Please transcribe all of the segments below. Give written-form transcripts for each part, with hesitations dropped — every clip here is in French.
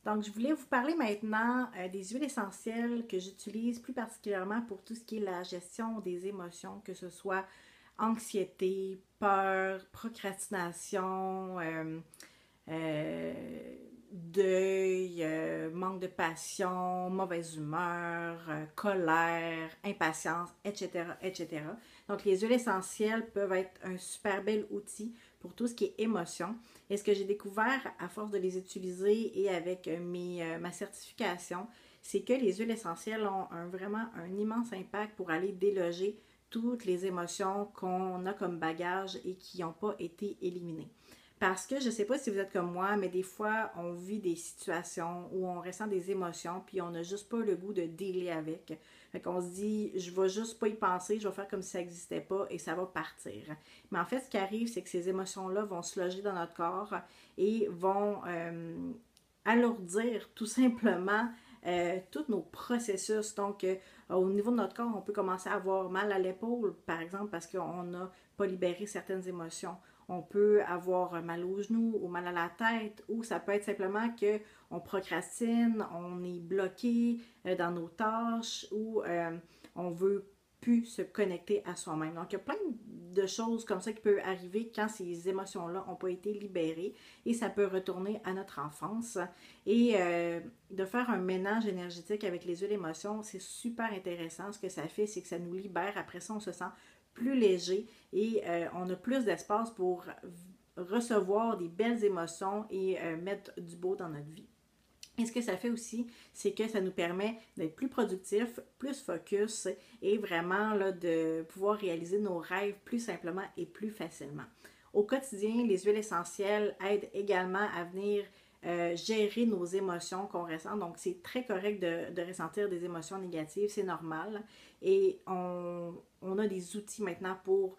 Donc, je voulais vous parler maintenant des huiles essentielles que j'utilise plus particulièrement pour tout ce qui est la gestion des émotions, que ce soit anxiété, peur, procrastination, deuil, manque de passion, mauvaise humeur, colère, impatience, etc., etc. Donc, les huiles essentielles peuvent être un super bel outil pour tout ce qui est émotion. Et ce que j'ai découvert à force de les utiliser et avec ma certification, c'est que les huiles essentielles ont vraiment un immense impact pour aller déloger toutes les émotions qu'on a comme bagage et qui n'ont pas été éliminées. Parce que je ne sais pas si vous êtes comme moi, mais des fois, on vit des situations où on ressent des émotions, puis on n'a juste pas le goût de dealer avec. Fait qu'on se dit, je vais juste pas y penser, je vais faire comme si ça n'existait pas et ça va partir. Mais en fait, ce qui arrive, c'est que ces émotions-là vont se loger dans notre corps et vont alourdir tout simplement tous nos processus. Donc, au niveau de notre corps, on peut commencer à avoir mal à l'épaule, par exemple, parce qu'on n'a pas libéré certaines émotions. On peut avoir mal aux genoux ou mal à la tête, ou ça peut être simplement qu'on procrastine, on est bloqué dans nos tâches, ou on veut plus se connecter à soi-même. Donc, il y a plein de choses comme ça qui peuvent arriver quand ces émotions-là n'ont pas été libérées et ça peut retourner à notre enfance. Et de faire un ménage énergétique avec les huiles émotions, c'est super intéressant. Ce que ça fait, c'est que ça nous libère. Après ça, on se sent plus léger et on a plus d'espace pour recevoir des belles émotions et mettre du beau dans notre vie. Et ce que ça fait aussi, c'est que ça nous permet d'être plus productif, plus focus et vraiment là, de pouvoir réaliser nos rêves plus simplement et plus facilement. Au quotidien, les huiles essentielles aident également à venir gérer nos émotions qu'on ressent. Donc, c'est très correct de ressentir des émotions négatives, c'est normal. Et on a des outils maintenant pour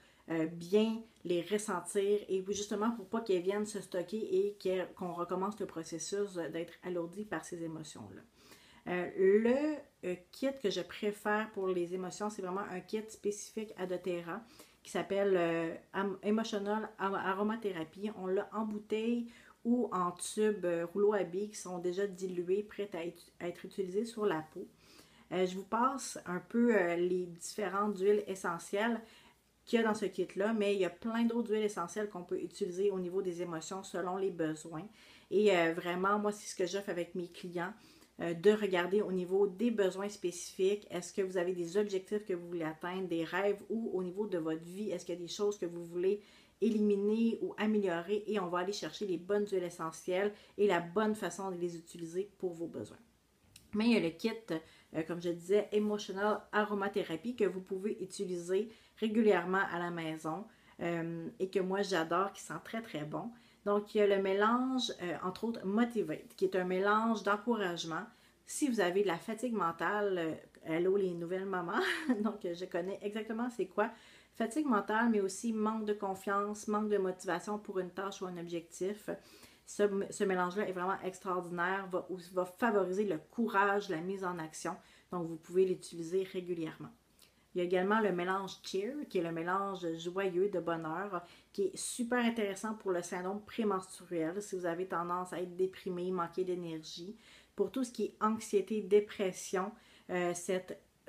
bien les ressentir et justement pour pas qu'elles viennent se stocker et qu'on recommence le processus d'être alourdi par ces émotions-là. Le kit que je préfère pour les émotions, c'est vraiment un kit spécifique à doTERRA qui s'appelle Emotional Aromatherapy. On l'a en bouteille ou en tube rouleau à billes qui sont déjà dilués, prêts à être utilisés sur la peau. Je vous passe un peu les différentes huiles essentielles qu'il y a dans ce kit-là, mais il y a plein d'autres huiles essentielles qu'on peut utiliser au niveau des émotions selon les besoins. Et vraiment, moi, c'est ce que j'offre avec mes clients, de regarder au niveau des besoins spécifiques. Est-ce que vous avez des objectifs que vous voulez atteindre, des rêves ou au niveau de votre vie, est-ce qu'il y a des choses que vous voulez éliminer ou améliorer et on va aller chercher les bonnes huiles essentielles et la bonne façon de les utiliser pour vos besoins. Mais il y a le kit, comme je disais, Emotional Aromatherapy que vous pouvez utiliser régulièrement à la maison et que moi j'adore, qui sent très très bon. Donc il y a le mélange, entre autres Motivate, qui est un mélange d'encouragement. Si vous avez de la fatigue mentale, hello les nouvelles mamans, donc je connais exactement c'est quoi. Fatigue mentale, mais aussi manque de confiance, manque de motivation pour une tâche ou un objectif. Ce mélange-là est vraiment extraordinaire, va favoriser le courage, la mise en action. Donc, vous pouvez l'utiliser régulièrement. Il y a également le mélange Cheer, qui est le mélange joyeux de bonheur, qui est super intéressant pour le syndrome prémenstruel, si vous avez tendance à être déprimé, manquer d'énergie. Pour tout ce qui est anxiété, dépression,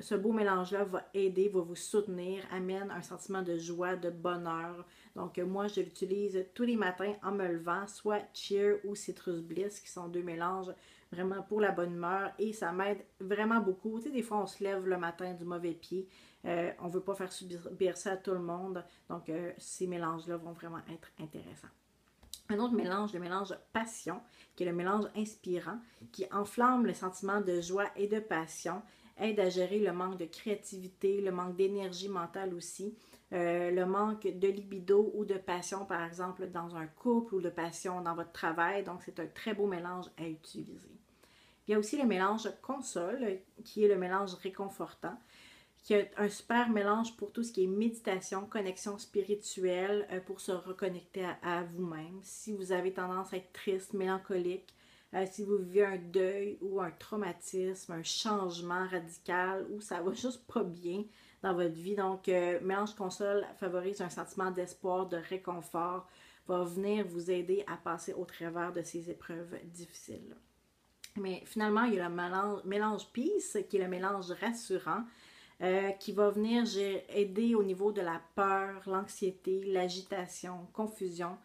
ce beau mélange-là va aider, va vous soutenir, amène un sentiment de joie, de bonheur. Donc, moi, je l'utilise tous les matins en me levant, soit Cheer ou Citrus Bliss, qui sont deux mélanges vraiment pour la bonne humeur et ça m'aide vraiment beaucoup. Tu sais, des fois, on se lève le matin du mauvais pied. On ne veut pas faire subir ça à tout le monde. Donc, ces mélanges-là vont vraiment être intéressants. Un autre mélange, le mélange passion, qui est le mélange inspirant, qui enflamme le sentiment de joie et de passion, aide à gérer le manque de créativité, le manque d'énergie mentale aussi, le manque de libido ou de passion, par exemple, dans un couple ou de passion dans votre travail. Donc, c'est un très beau mélange à utiliser. Il y a aussi le mélange console, qui est le mélange réconfortant, qui est un super mélange pour tout ce qui est méditation, connexion spirituelle, pour se reconnecter à vous-même. Si vous avez tendance à être triste, mélancolique, si vous vivez un deuil ou un traumatisme, un changement radical ou ça va juste pas bien dans votre vie. Donc, mélange console favorise un sentiment d'espoir, de réconfort, va venir vous aider à passer au travers de ces épreuves difficiles. Mais finalement, il y a le mélange Peace, qui est le mélange rassurant, qui va venir aider au niveau de la peur, l'anxiété, l'agitation, confusion,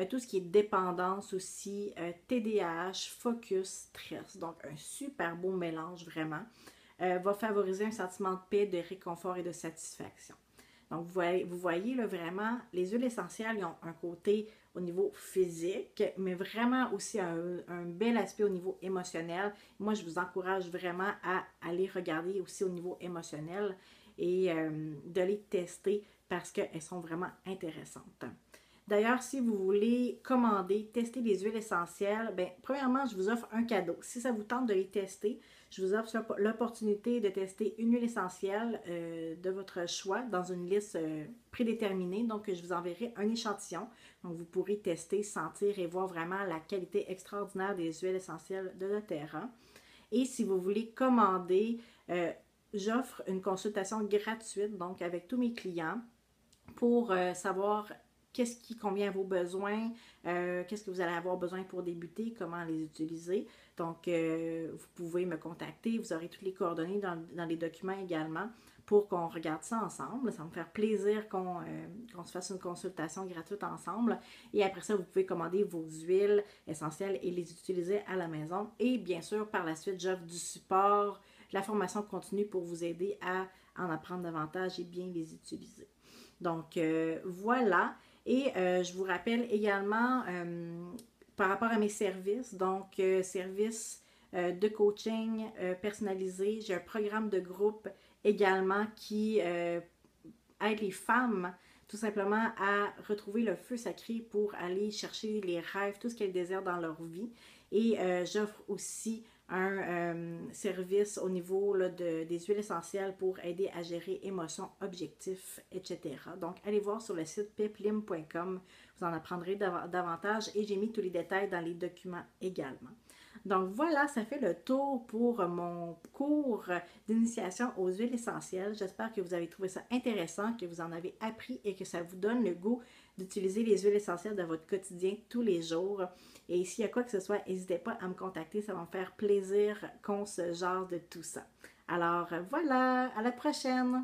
tout ce qui est dépendance aussi, TDAH, focus, stress. Donc, un super beau mélange vraiment. Va favoriser un sentiment de paix, de réconfort et de satisfaction. Donc, vous voyez là, vraiment, les huiles essentielles ils ont un côté au niveau physique, mais vraiment aussi un bel aspect au niveau émotionnel. Moi, je vous encourage vraiment à aller regarder aussi au niveau émotionnel et de les tester parce qu'elles sont vraiment intéressantes. D'ailleurs, si vous voulez commander, tester les huiles essentielles, bien, premièrement, je vous offre un cadeau. Si ça vous tente de les tester, je vous offre l'opportunité de tester une huile essentielle de votre choix dans une liste prédéterminée. Donc, je vous enverrai un échantillon. Donc, vous pourrez tester, sentir et voir vraiment la qualité extraordinaire des huiles essentielles de doTERRA. Et si vous voulez commander, j'offre une consultation gratuite, donc avec tous mes clients, pour savoir qu'est-ce qui convient à vos besoins, qu'est-ce que vous allez avoir besoin pour débuter, comment les utiliser. Donc, vous pouvez me contacter, vous aurez toutes les coordonnées dans les documents également pour qu'on regarde ça ensemble. Ça va me faire plaisir qu'on se fasse une consultation gratuite ensemble. Et après ça, vous pouvez commander vos huiles essentielles et les utiliser à la maison. Et bien sûr, par la suite, j'offre du support, de la formation continue pour vous aider à en apprendre davantage et bien les utiliser. Donc, voilà. Et je vous rappelle également par rapport à mes services, donc services de coaching personnalisé, j'ai un programme de groupe également qui aide les femmes tout simplement à retrouver le feu sacré pour aller chercher les rêves, tout ce qu'elles désirent dans leur vie. Et j'offre aussi un service au niveau là, des huiles essentielles pour aider à gérer émotions, objectifs, etc. Donc, allez voir sur le site peplim.com, vous en apprendrez davantage et j'ai mis tous les détails dans les documents également. Donc voilà, ça fait le tour pour mon cours d'initiation aux huiles essentielles. J'espère que vous avez trouvé ça intéressant, que vous en avez appris et que ça vous donne le goût d'utiliser les huiles essentielles dans votre quotidien tous les jours. Et s'il y a quoi que ce soit, n'hésitez pas à me contacter, ça va me faire plaisir qu'on se jase de tout ça. Alors voilà, à la prochaine!